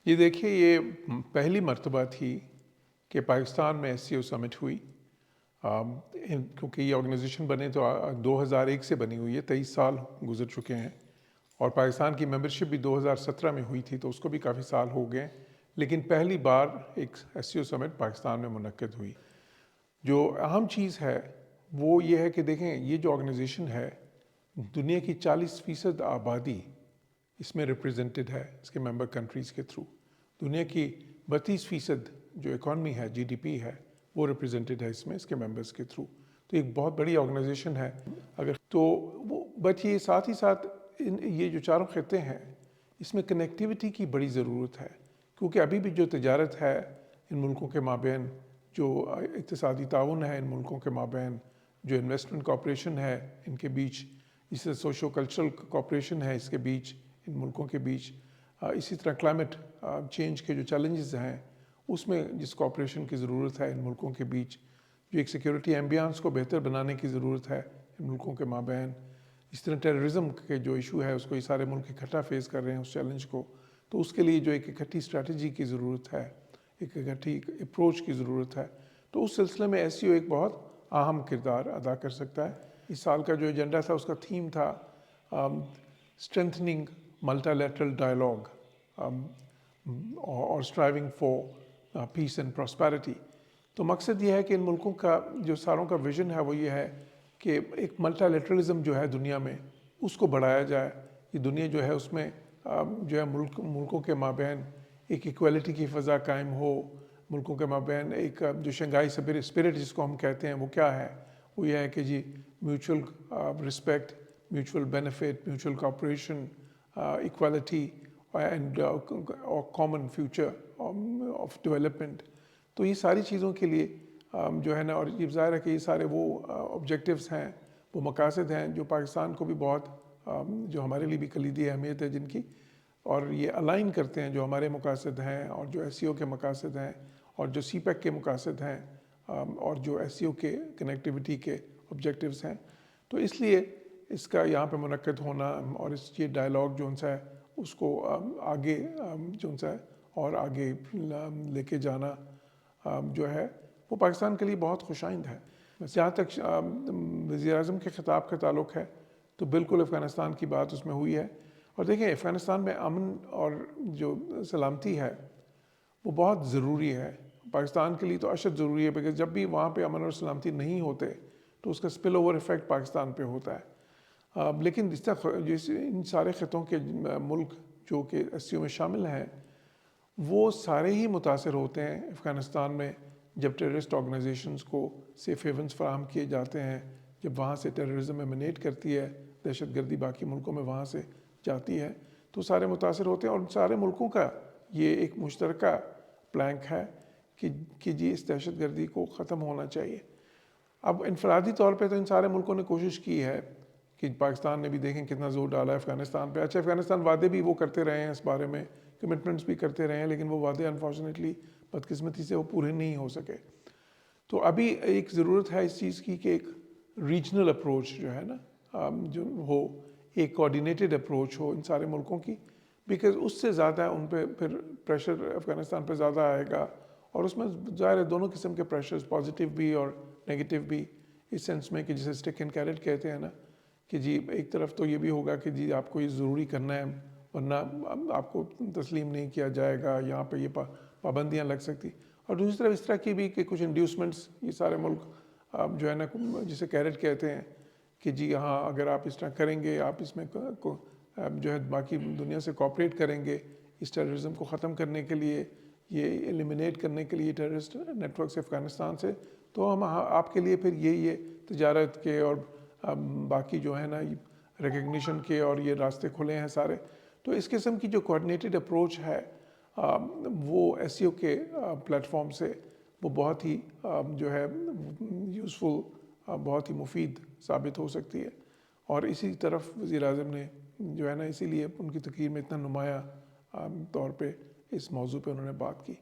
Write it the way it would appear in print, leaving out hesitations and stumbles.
یہ دیکھیے، یہ پہلی مرتبہ تھی کہ پاکستان میں SCO سمٹ ہوئی، کیونکہ یہ آرگنائزیشن بنے تو 2001 سے بنی ہوئی ہے، 23 سال گزر چکے ہیں، اور پاکستان کی ممبرشپ بھی 2017 میں ہوئی تھی، تو اس کو بھی کافی سال ہو گئے، لیکن پہلی بار ایک SCO سمٹ پاکستان میں منعقد ہوئی۔ جو اہم چیز ہے وہ یہ ہے کہ دیکھیں، یہ جو آرگنائزیشن ہے، دنیا کی 40% آبادی اس میں ریپرزینٹڈ ہے اس کے ممبر کنٹریز کے تھرو۔ دنیا کی 32% جو اکانومی ہے، GDP ہے، وہ ریپرزینٹڈ ہے اس میں اس کے ممبرز کے تھرو۔ تو ایک بہت بڑی آرگنائزیشن ہے۔ بٹ یہ ساتھ ہی ساتھ یہ جو چاروں خطے ہیں، اس میں کنیکٹیوٹی کی بڑی ضرورت ہے، کیونکہ ابھی بھی جو تجارت ہے ان ملکوں کے مابین، جو اقتصادی تعاون ہے ان ملکوں کے مابین، جو انویسٹمنٹ کوآپریشن ہے ان کے بیچ، اس سے سوشو کلچرل کوآپریشن ہے اس کے بیچ، ان ملکوں کے بیچ، اسی طرح کلائمیٹ چینج کے جو چیلنجز ہیں اس میں جس کوآپریشن کی ضرورت ہے ان ملکوں کے بیچ، جو ایک سیکیورٹی ایمبیانس کو بہتر بنانے کی ضرورت ہے ان ملکوں کے مابین، اس طرح ٹیررزم کے جو ایشو ہے اس کو یہ سارے ملک اکٹھا فیس کر رہے ہیں اس چیلنج کو، تو اس کے لیے جو ایک اکٹھی اسٹریٹجی کی ضرورت ہے، ایک اکٹھی اپروچ کی ضرورت ہے، تو اس سلسلے میں SCO ایک بہت اہم کردار ادا کر سکتا ہے۔ اس سال کا جو ایجنڈا تھا اس کا تھیم تھا اسٹرینتھننگ ملٹی-لیٹرل ڈائلاگ اور striving for piece and prosperity. تو مقصد یہ ہے کہ ان ملکوں کا جو ساروں کا ویژن ہے وہ یہ ہے کہ ایک ملٹی لیٹرلزم جو ہے دنیا میں اس کو بڑھایا جائے، یہ دنیا جو ہے اس میں جو ہے ملکوں کے مابین ایک ایکویلٹی کی فضا قائم ہو، ملکوں کے مابین ایک جو شنگھائی اسپرٹ جس کو ہم کہتے ہیں وہ کیا ہے، وہ یہ ہے کہ جی mutual respect, mutual benefit, mutual cooperation, equality and common future of development. تو یہ ساری چیزوں کے لیے جو ہے نا، اور یہ ظاہر ہے کہ یہ سارے وہ آبجیکٹیوز ہیں، وہ مقاصد ہیں جو پاکستان کو بھی بہت جو ہمارے لیے بھی کلیدی اہمیت ہے جن کی، اور یہ الائن کرتے ہیں جو ہمارے مقاصد ہیں اور جو SCO کے مقاصد ہیں اور جو CPEC کے مقاصد ہیں اور جو SCO کے کنیکٹیوٹی کے آبجیکٹیوز ہیں۔ تو اس لیے اس کا یہاں پہ منعقد ہونا اور یہ ڈائلاگ جو ان سے ہے اس کو آگے جو ان سے ہے اور آگے لے کے جانا جو ہے وہ پاکستان کے لیے بہت خوش آئند ہے۔ جہاں تک وزیر اعظم کے خطاب کا تعلق ہے تو بالکل افغانستان کی بات اس میں ہوئی ہے، اور دیکھیں افغانستان میں امن اور جو سلامتی ہے وہ بہت ضروری ہے، پاکستان کے لیے تو اشد ضروری ہے، because جب بھی وہاں پہ امن اور سلامتی نہیں ہوتے تو اس کا اسپل اوور ایفیکٹ پاکستان پہ ہوتا ہے۔ لیکن جس طرح ان سارے خطوں کے ملک جو کہ SCO میں شامل ہیں وہ سارے ہی متاثر ہوتے ہیں افغانستان میں، جب ٹیررسٹ آرگنائزیشنز کو سیف ہیونز فراہم کیے جاتے ہیں، جب وہاں سے ٹیررزم ایمنیٹ کرتی ہے، دہشت گردی باقی ملکوں میں وہاں سے جاتی ہے، تو سارے متاثر ہوتے ہیں، اور ان سارے ملکوں کا یہ ایک مشترکہ پلانک ہے کہ جی اس دہشت گردی کو ختم ہونا چاہیے۔ اب انفرادی طور پہ تو ان سارے ملکوں نے کوشش کی ہے کہ پاکستان نے بھی دیکھیں کتنا زور ڈالا ہے افغانستان پہ۔ اچھا، افغانستان وعدے بھی وہ کرتے رہے ہیں اس بارے میں، کمٹمنٹس بھی کرتے رہے ہیں، لیکن وہ وعدے انفارچونیٹلی بدقسمتی سے وہ پورے نہیں ہو سکے۔ تو ابھی ایک ضرورت ہے اس چیز کی کہ ایک ریجنل اپروچ جو ہے نا جو ہو، ایک کوآرڈینیٹڈ اپروچ ہو ان سارے ملکوں کی، بیکاز اس سے زیادہ ان پہ پھر پریشر افغانستان پہ زیادہ آئے گا، اور اس میں ظاہر ہے دونوں قسم کے پریشرز، پازیٹیو بھی اور نیگیٹو بھی، اس سینس میں کہ جسے اسٹک اینڈ کیرٹ کہتے ہیں نا، کہ جی ایک طرف تو یہ بھی ہوگا کہ جی آپ کو یہ ضروری کرنا ہے ورنہ آپ کو تسلیم نہیں کیا جائے گا، یہاں پہ یہ پابندیاں لگ سکتی، اور دوسری طرف اس طرح کی بھی کہ کچھ انڈیوسمنٹس یہ سارے ملک جو ہے نا جسے کیرٹ کہتے ہیں کہ جی ہاں اگر آپ اس طرح کریں گے، آپ اس میں جو ہے باقی دنیا سے کوآپریٹ کریں گے اس ٹیررزم کو ختم کرنے کے لیے، یہ ایلیمینیٹ کرنے کے لیے ٹیررسٹ نیٹ ورک سے افغانستان سے، تو ہم آپ کے لیے پھر یہ تجارت کے اور باقی جو ہے نا ریکگنیشن کے اور یہ راستے کھلے ہیں سارے۔ تو اس قسم کی جو کوآرڈینیٹڈ اپروچ ہے وہ SCO کے پلیٹ فارم سے وہ بہت ہی جو ہے یوزفل، بہت ہی مفید ثابت ہو سکتی ہے، اور اسی طرف وزیر اعظم نے جو ہے نا اسی لیے ان کی تقریر میں اتنا نمایاں طور پہ اس موضوع پہ انہوں نے بات کی۔